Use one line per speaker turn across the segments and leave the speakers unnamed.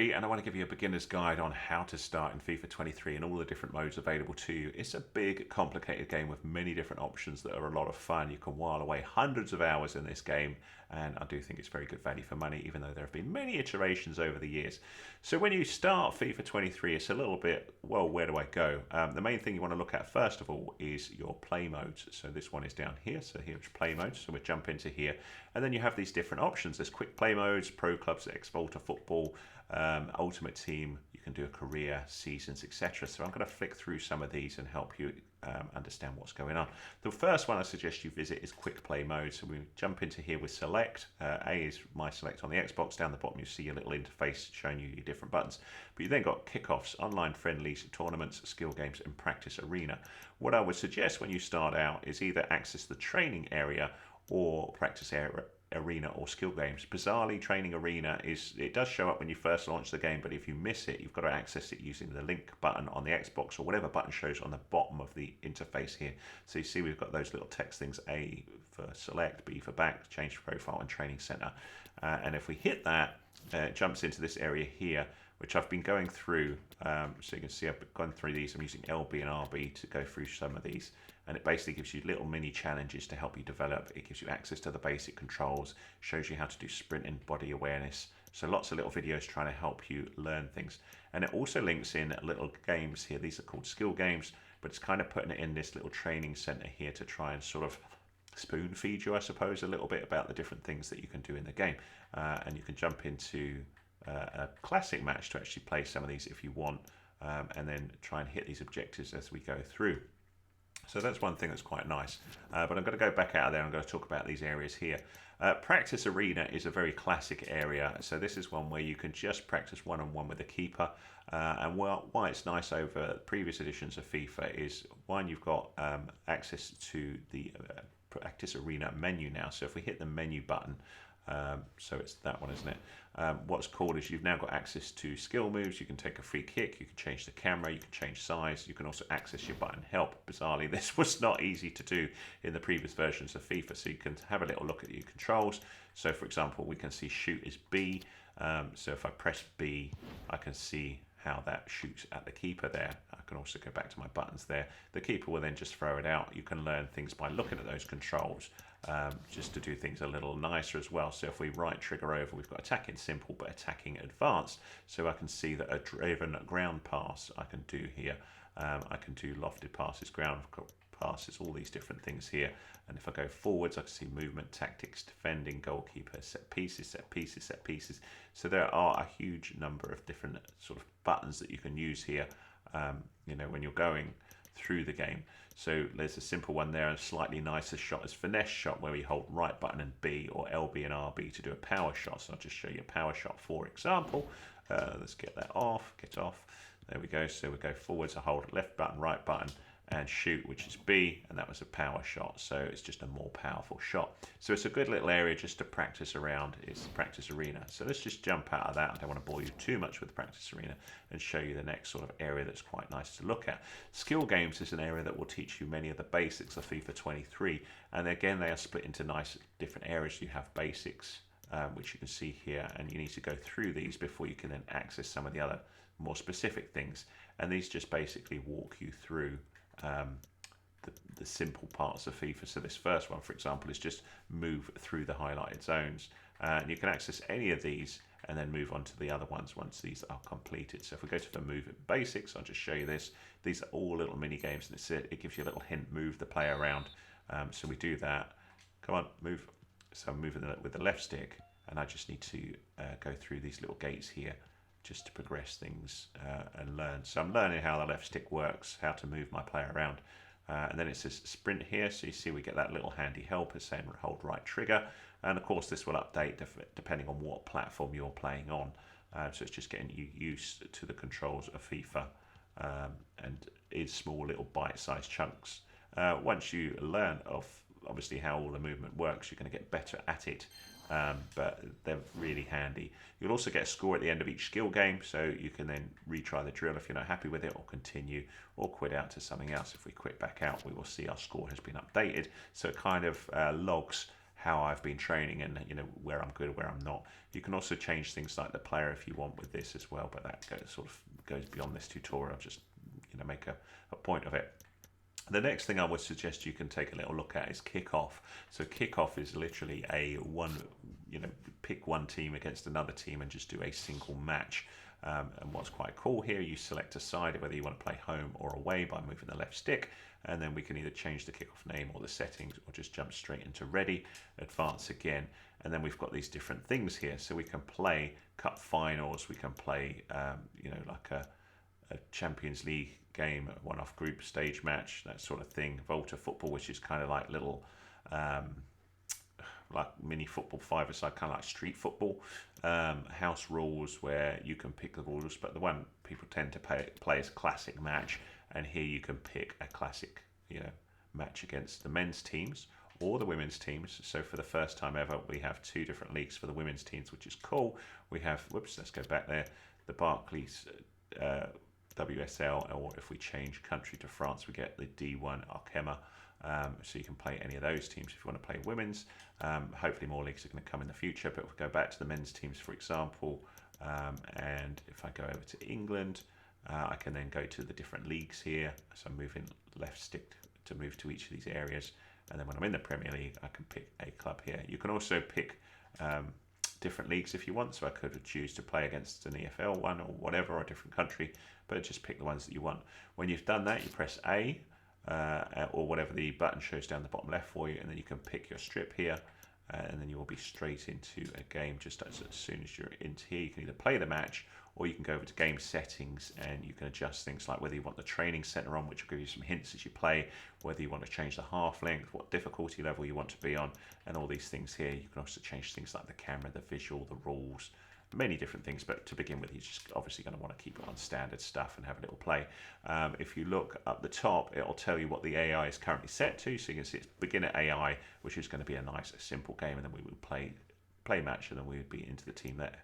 And I want to give you a beginner's guide on how to start in FIFA 23 and all the different modes available to you. It's a big, complicated game with many different options that are a lot of fun. You can while away hundreds of hours in this game, and I do think it's very good value for money, even though there have been many iterations over the years. So when you start FIFA 23, it's a little bit, well, where do I go? The main thing you want to look at first of all is your play modes. So this one is down here, so here's play modes. So we'll jump into here, and then you have these different options. There's quick play modes, pro clubs, X-Volta football, ultimate team, you can do a career, seasons, etc. So I'm going to flick through some of these and help you understand what's going on. The first one I suggest you visit is quick play mode. So we jump into here with select. A is my select on the Xbox. Down the bottom you see a little interface showing you your different buttons. But you then got kickoffs, online friendlies, tournaments, skill games and practice arena. What I would suggest when you start out is either access the training area or practice area, arena or skill games. Bizarrely, training arena it does show up when you first launch the game, but if you miss it, you've got to access it using the link button on the Xbox or whatever button shows on the bottom of the interface here. So you see we've got those little text things: A for select, B for back, change profile, and training center. And if we hit that, it jumps into this area here, which I've been going through. So you can see I've gone through these. I'm using LB and RB to go through some of these. And it basically gives you little mini challenges to help you develop. It gives you access to the basic controls, shows you how to do sprint and body awareness. So lots of little videos trying to help you learn things. And it also links in little games here. These are called skill games, but it's kind of putting it in this little training center here to try and sort of spoon feed you, I suppose, a little bit about the different things that you can do in the game. And you can jump into a classic match to actually play some of these if you want, and then try and hit these objectives as we go through. So that's one thing that's quite nice. But I'm going to go back out of there and I'm going to talk about these areas here. Practice arena is a very classic area. So this is one where you can just practice one-on-one with the keeper. And why it's nice over previous editions of FIFA is, one, you've got access to the practice arena menu now. So if we hit the menu button, so it's that one, isn't it? What's cool is you've now got access to skill moves. You can take a free kick, you can change the camera, you can change size, you can also access your button help. Bizarrely, this was not easy to do in the previous versions of FIFA, so you can have a little look at your controls. So for example, we can see shoot is B. So if I press B, I can see how that shoots at the keeper there. I can also go back to my buttons there. The keeper will then just throw it out. You can learn things by looking at those controls, just to do things a little nicer as well. So if we right trigger over, we've got attacking simple but attacking advanced. So I can see that a driven ground pass I can do here. I can do lofted passes, ground passes, all these different things here. And if I go forwards, I can see movement, tactics, defending, goalkeeper, set pieces, set pieces, set pieces. So there are a huge number of different sort of buttons that you can use here, when you're going through the game. So there's a simple one there, and a slightly nicer shot is finesse shot, where we hold right button and B, or LB and RB to do a power shot. So I'll just show you a power shot for example. Let's get that off, get off. There we go. So we go forwards, I hold left button, right button, and shoot, which is B, and that was a power shot. So it's just a more powerful shot. So it's a good little area just to practice around. It's the practice arena. So let's just jump out of that. I don't want to bore you too much with the practice arena and show you the next sort of area that's quite nice to look at. Skill games is an area that will teach you many of the basics of FIFA 23. And again, they are split into nice different areas. You have basics, which you can see here, and you need to go through these before you can then access some of the other more specific things. And these just basically walk you through the simple parts of FIFA. So this first one, for example, is just move through the highlighted zones. And you can access any of these and then move on to the other ones once these are completed. So if we go to the move basics, I'll just show you this. These are all little mini games, and it gives you a little hint, move the player around. So we do that. Come on, move. So I'm moving with the left stick, and I just need to go through these little gates here just to progress things and learn. So I'm learning how the left stick works, how to move my player around. And then it says sprint here, so you see we get that little handy helper saying hold right trigger. And of course this will update depending on what platform you're playing on. So it's just getting you used to the controls of FIFA, and it's small little bite-sized chunks. Once you learn of obviously how all the movement works, you're going to get better at it. But they're really handy. You'll also get a score at the end of each skill game, so you can then retry the drill if you're not happy with it, or continue, or quit out to something else. If we quit back out, we will see our score has been updated. So it kind of logs how I've been training and where I'm good, where I'm not. You can also change things like the player if you want with this as well, but that goes beyond this tutorial. I'll just make a point of it. The next thing I would suggest you can take a little look at is kickoff. So kickoff is literally pick one team against another team and just do a single match. And what's quite cool here, you select a side, whether you want to play home or away by moving the left stick, and then we can either change the kickoff name or the settings, or just jump straight into ready, advance again, and then we've got these different things here. So we can play cup finals, we can play like a Champions League game, a one-off group stage match, that sort of thing. Volta football, which is kind of like little like mini football, five-a-side, kind of like street football. House rules, where you can pick the rules, but the one people tend to play is classic match, and here you can pick a classic match against the men's teams or the women's teams. So for the first time ever, we have two different leagues for the women's teams, which is cool. We have, let's go back there, the Barclays WSL, or if we change country to France, we get the D1 Arkema. So you can play any of those teams if you want to play women's. Hopefully more leagues are going to come in the future, but we'll go back to the men's teams, for example, and if I go over to England, I can then go to the different leagues here. So I'm moving left stick to move to each of these areas, and then when I'm in the Premier League, I can pick a club here. You can also pick different leagues if you want, so I could choose to play against an EFL one or whatever, or a different country, but just pick the ones that you want. When you've done that, you press A, or whatever the button shows down the bottom left for you, and then you can pick your strip here, and then you will be straight into a game. Just as soon as you're into here, you can either play the match, or you can go over to game settings and you can adjust things like whether you want the training center on, which will give you some hints as you play, whether you want to change the half length, what difficulty level you want to be on, and all these things here. You can also change things like the camera, the visual, the rules, many different things, but to begin with, you're just obviously going to want to keep it on standard stuff and have a little play. If you look up the top, it'll tell you what the AI is currently set to, so you can see it's beginner AI, which is going to be a nice simple game, and then we would play match, and then we would be into the team there.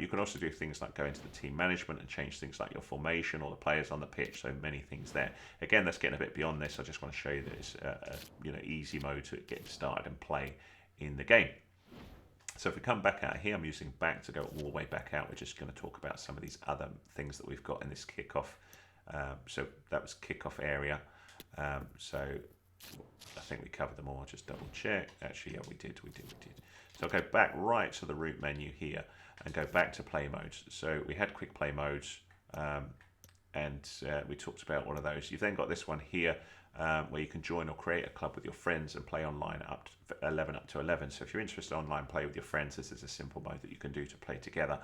You can also do things like go into the team management and change things like your formation or the players on the pitch, so many things there. Again, that's getting a bit beyond this. I just want to show you that it's easy mode to get started and play in the game. So if we come back out here, I'm using back to go all the way back out. We're just going to talk about some of these other things that we've got in this kickoff. So that was kickoff area. So I think we covered them all. I'll just double check. Actually, yeah, we did. So I'll go back right to the root menu here and go back to play modes. So we had quick play modes, and we talked about one of those. You've then got this one here, where you can join or create a club with your friends and play online up to 11. So if you're interested in online play with your friends, this is a simple mode that you can do to play together.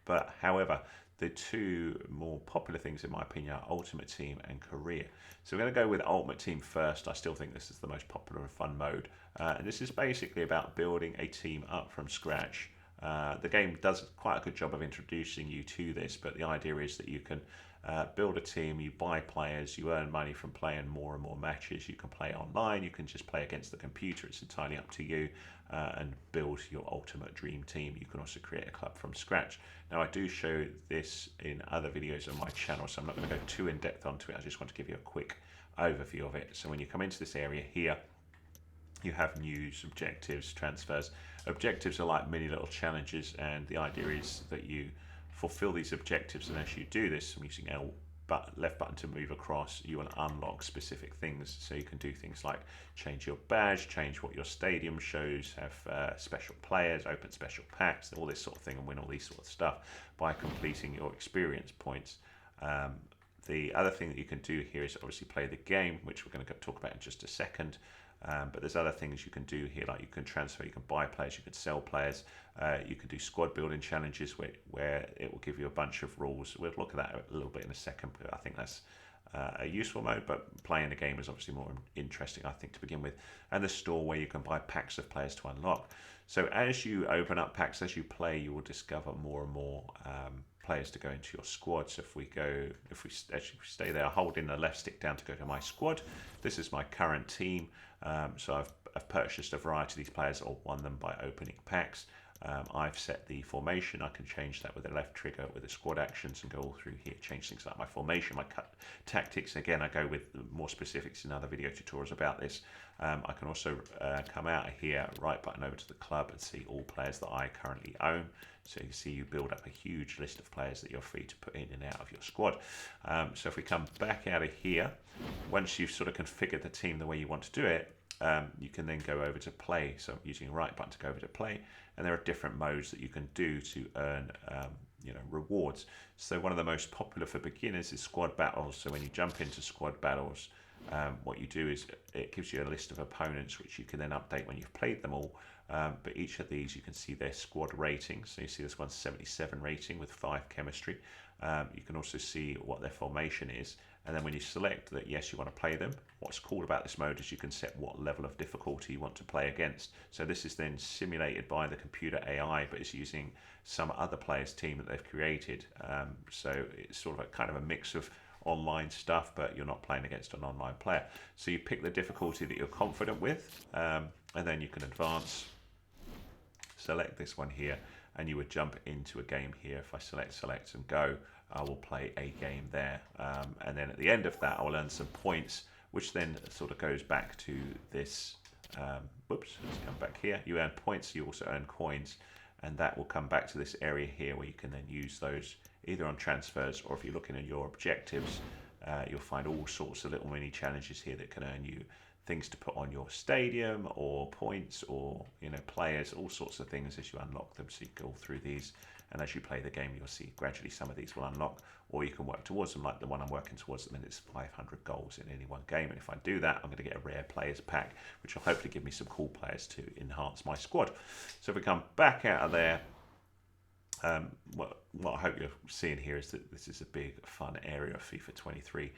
But however, the two more popular things in my opinion are Ultimate Team and Career. So we're going to go with Ultimate Team first. I still think this is the most popular and fun mode. And this is basically about building a team up from scratch. The game does quite a good job of introducing you to this, but the idea is that you can build a team, you buy players, you earn money from playing more and more matches. You can play online, you can just play against the computer, it's entirely up to you, and build your ultimate dream team. You can also create a club from scratch. Now I do show this in other videos on my channel, so I'm not going to go too in depth onto it. I just want to give you a quick overview of it. So when you come into this area here, you have news, objectives, transfers. Objectives are like mini little challenges, and the idea is that you fulfill these objectives, and as you do this, I'm using left button to move across, you will unlock specific things. So you can do things like change your badge, change what your stadium shows, have special players, open special packs, all this sort of thing, and win all these sort of stuff by completing your experience points. The other thing that you can do here is obviously play the game, which we're going to talk about in just a second. But there's other things you can do here, like you can transfer, you can buy players, you can sell players, you can do squad building challenges where it will give you a bunch of rules. We'll look at that a little bit in a second, but I think that's a useful mode, but playing the game is obviously more interesting, I think, to begin with. And the store, where you can buy packs of players to unlock. So as you open up packs, as you play, you will discover more and more players to go into your squad. So if we stay there, holding the left stick down to go to my squad, this is my current team. So I've purchased a variety of these players or won them by opening packs. I've set the formation. I can change that with the left trigger with the squad actions and go all through here, change things like my formation, my tactics. Again, I go with more specifics in other video tutorials about this. I can also come out of here, right button over to the club and see all players that I currently own. So you see you build up a huge list of players that you're free to put in and out of your squad. So if we come back out of here, once you've sort of configured the team the way you want to do it, you can then go over to play. So I'm using the right button to go over to play, and there are different modes that you can do to earn rewards. So one of the most popular for beginners is squad battles. So when you jump into squad battles, what you do is it gives you a list of opponents which you can then update when you've played them all. But each of these you can see their squad ratings. So you see this one's 77 rating with 5 chemistry. You can also see what their formation is, and then when you select that yes you want to play them, what's cool about this mode is you can set what level of difficulty you want to play against. So this is then simulated by the computer AI, but it's using some other player's team that they've created. So it's sort of a kind of a mix of online stuff, but you're not playing against an online player. So you pick the difficulty that you're confident with, and then you can advance, select this one here, and you would jump into a game here. If I select and go, I will play a game there, and then at the end of that I will earn some points, which then sort of goes back to this let's come back here. You earn points, you also earn coins, and that will come back to this area here where you can then use those either on transfers, or if you're looking at your objectives, you'll find all sorts of little mini challenges here that can earn you things to put on your stadium, or points, or players, all sorts of things as you unlock them. So you go through these, and as you play the game you'll see gradually some of these will unlock, or you can work towards them, like the one I'm working towards at the minute is 500 goals in any one game, and if I do that I'm going to get a rare players pack which will hopefully give me some cool players to enhance my squad. So if we come back out of there, what I hope you're seeing here is that this is a big fun area of FIFA 23.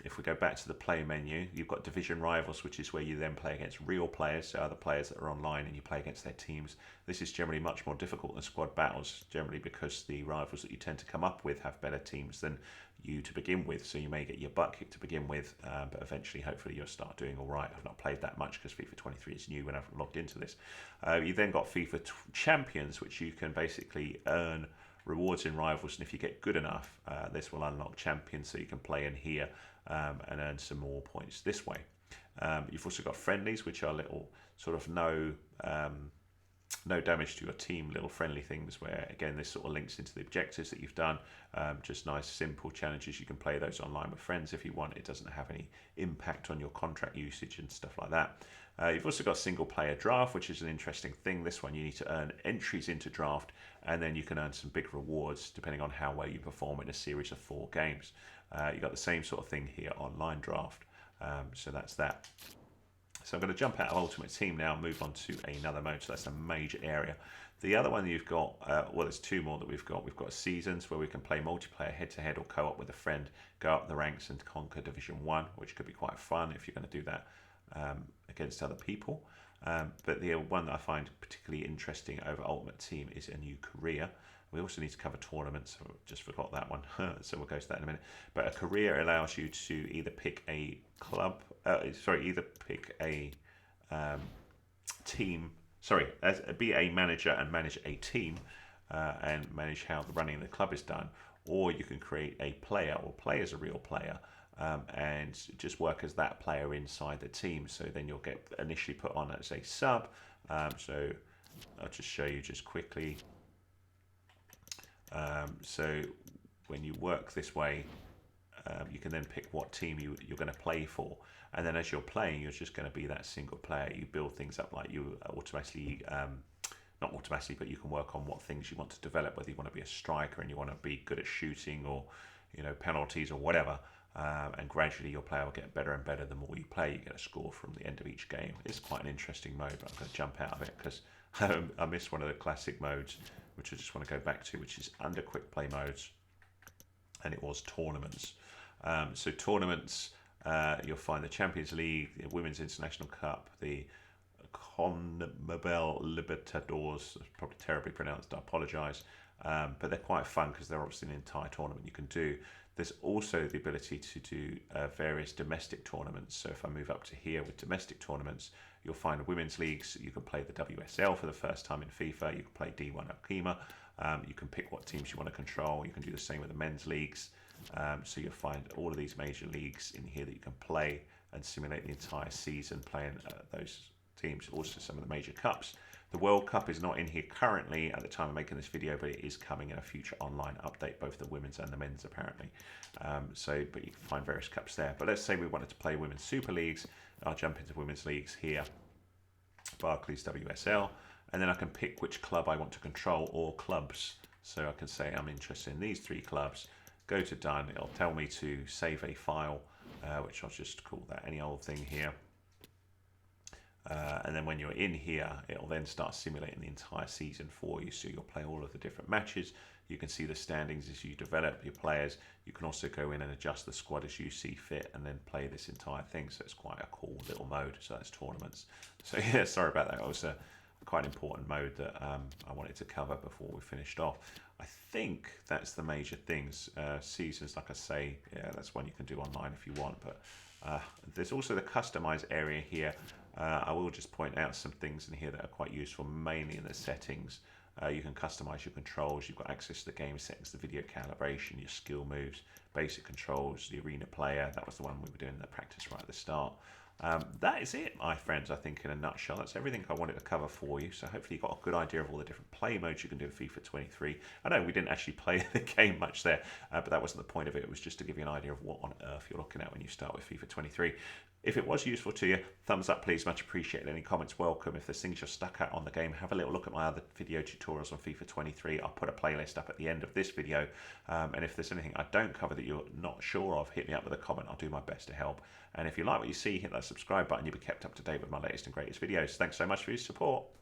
If we go back to the play menu, you've got division rivals, which is where you then play against real players, so other players that are online, and you play against their teams. This is generally much more difficult than squad battles, generally because the rivals that you tend to come up with have better teams than you to begin with, so you may get your butt kicked to begin with, but eventually hopefully you'll start doing all right. I've not played that much because FIFA 23 is new when I've logged into this. You then got FIFA Champions, which you can basically earn rewards in rivals, and if you get good enough, this will unlock champions, so you can play in here and earn some more points this way. You've also got friendlies, which are little sort of no damage to your team, little friendly things where again this sort of links into the objectives that you've done. Just nice simple challenges. You can play those online with friends if you want. It doesn't have any impact on your contract usage and stuff like that. You've also got single player draft, which is an interesting thing. This one you need to earn entries into draft, and then you can earn some big rewards depending on how well you perform in a series of 4 games. You've got the same sort of thing here, online draft. So that's that. So I'm going to jump out of Ultimate Team now and move on to another mode. So that's a major area. The other one you've got, well, there's 2 more that we've got. We've got Seasons, where we can play multiplayer head-to-head or co-op with a friend, go up the ranks and conquer Division 1, which could be quite fun if you're going to do that against other people. But the one that I find particularly interesting over Ultimate Team is a new career. We also need to cover tournaments. I just forgot that one, so we'll go to that in a minute. But a career allows you to either pick a club, either pick a team. Be a manager and manage a team and manage how the running of the club is done, or you can create a player or play as a real player. And just work as that player inside the team. So then you'll get initially put on as a sub. So I'll just show you just quickly. So when you work this way, you can then pick what team you're going to play for. And then as you're playing, you're just going to be that single player. You build things up like you automatically, not automatically, but you can work on what things you want to develop, whether you want to be a striker and you want to be good at shooting or penalties or whatever. And gradually your player will get better and better. The more you play, you get a score from the end of each game. It's quite an interesting mode, but I'm going to jump out of it because I missed one of the classic modes, which I just want to go back to, which is under quick play modes, and it was tournaments. So tournaments, you'll find the Champions League, the Women's International Cup, the CONMEBOL Libertadores, probably terribly pronounced, I apologise, but they're quite fun because they're obviously an entire tournament you can do. There's also the ability to do various domestic tournaments. So if I move up to here with domestic tournaments, You'll find women's leagues. You can play the WSL for the first time in FIFA. You can play D1 Akima. You can pick what teams you want to control. You can do the same with the men's leagues. So you'll find all of these major leagues in here that you can play and simulate the entire season playing those teams. Also some of the major cups. The World Cup is not in here currently at the time of making this video, but it is coming in a future online update, both the women's and the men's apparently. But you can find various cups there. But let's say we wanted to play women's super leagues. I'll jump into women's leagues here, Barclays WSL, and then I can pick which club I want to control or clubs. So I can say I'm interested in these 3 clubs, go to done. It'll tell me to save a file, which I'll just call that any old thing here. And then when you're in here, it'll then start simulating the entire season for you. So you'll play all of the different matches. You can see the standings as you develop your players. You can also go in and adjust the squad as you see fit and then play this entire thing. So it's quite a cool little mode. So that's tournaments. So yeah, sorry about that. It was a quite an important mode that I wanted to cover before we finished off. I think that's the major things. Seasons, like I say, yeah, that's one you can do online if you want. But there's also the customize area here. I will just point out some things in here that are quite useful, mainly in the settings. You can customize your controls. You've got access to the game settings, the video calibration, your skill moves, basic controls, the arena player. That was the one we were doing in the practice right at the start. That is it, my friends, I think, in a nutshell. That's everything I wanted to cover for you. So hopefully you got a good idea of all the different play modes you can do in FIFA 23. I know we didn't actually play the game much there, but that wasn't the point of it. It was just to give you an idea of what on earth you're looking at when you start with FIFA 23. If it was useful to you, thumbs up please, much appreciated. Any comments welcome. If there's things you're stuck at on the game, have a little look at my other video tutorials on FIFA 23. I'll put a playlist up at the end of this video. And if there's anything I don't cover that you're not sure of, hit me up with a comment. I'll do my best to help. And if you like what you see, hit that subscribe button. You'll be kept up to date with my latest and greatest videos. Thanks so much for your support.